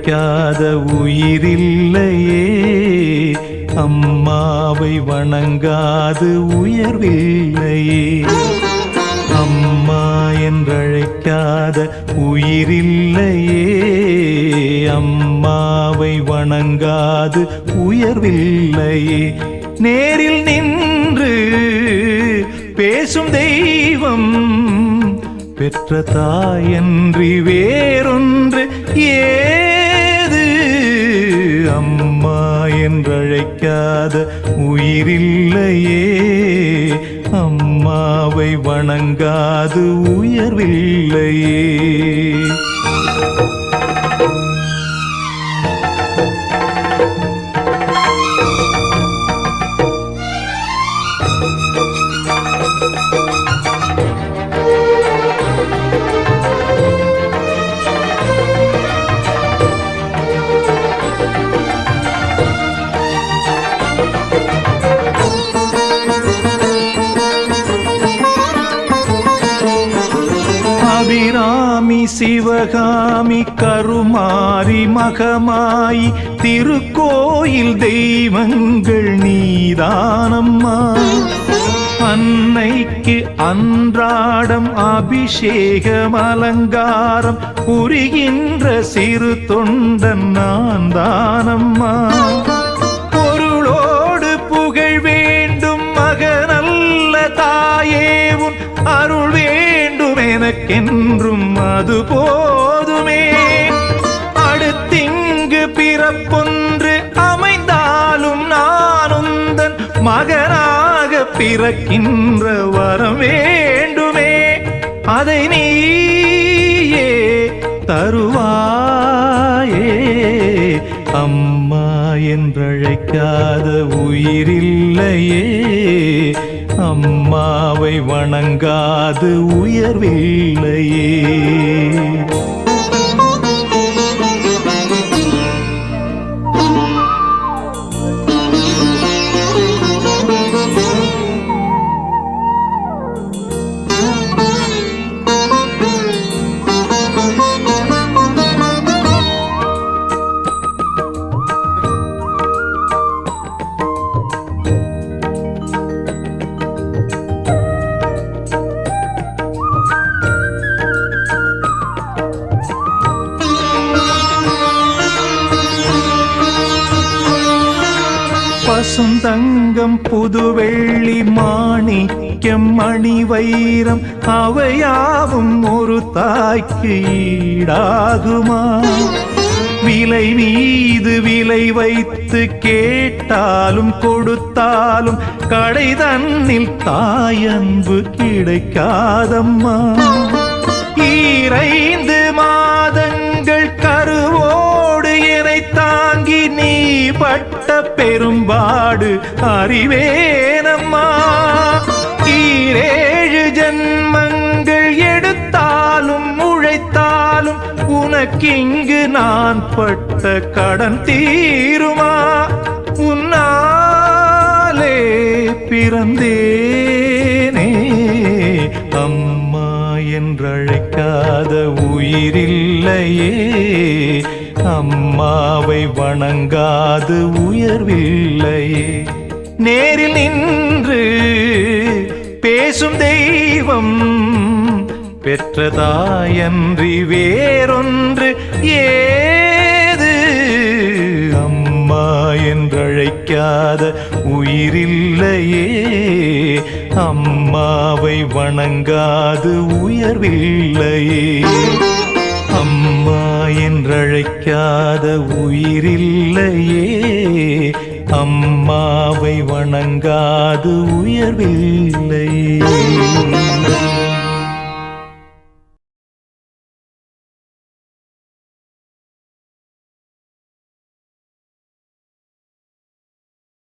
என்றழைக்காத உயிரில்லையே, அம்மாவை வணங்காது உயர்வில்லையே. அம்மா என்றழைக்காத உயிரில்லையே, அம்மாவை வணங்காது உயர்வில்லையே. நேரில் நின்று பேசும் தெய்வம் பெற்ற தாயன்றி வேறொன்று ஏது. அம்மா என்றழைக்காத உயிரில்லையே, அம்மாவை வணங்காது உயர்வில்லையே. அபிராமி சிவகாமி கருமாரி மகமாயி திருக்கோயில் தெய்வங்கள் நீதானம்மா. அன்னைக்கு அன்றாடம் அபிஷேகம் அலங்காரம் புரிகின்ற சிறு தொண்டன் நான் தானம்மா. பொருளோடு புகழ் வேண்டும் மகனல்ல தாயே, உன் அருள் வேண்டும் எனக்கென்றும் அது போதுமே. அடுத்திங்கு பிறப்பொன்று அமைந்தாலும் நான் உந்தன் மகனாக பிறக்கின்ற வரம் வேண்டுமே. அதை நீயே தருவாயே. அம்மா என்றழைக்காத உயிரில்லையே, அம்மாவை வணங்காது உயர்வில்லையே. பசுந்தங்கம் புதுவெள்ளி மாணிக்கம் மணி வைரம் அவையாவும் ஒரு தாய்க்கு ஈடாகுமா? விலை மீது விலை வைத்து கேட்டாலும் கொடுத்தாலும் கடை தன்னில் தாயன்பு கிடைக்காதம்மா. 2 மாதங்கள் கருவோடு என்னை தாங்கி நீ பட்ட பெரும்பாடு அறிவேனம்மா. 7 ஜன்மங்கள் எடுத்தாலும் உழைத்தாலும் உனக்கிங்கு நான் பட்ட கடன் தீருமா? உன்னாலே பிறந்தேனே, அம்மா என்றழைக்காத உயிரில்லையே, அம்மாவை வணங்காது உயர்வில்லையே. நேரில் நின்று பேசும் தெய்வம் பெற்ற தாயன்றி வேறொன்று ஏது. அம்மா என்றழைக்காத உயிரில்லையே, அம்மாவை வணங்காது உயர்வில்லையே. அம்மா என்றழைக்காத உயிரில்லையே, அம்மாவை வணங்காது உயர்வில்லையே.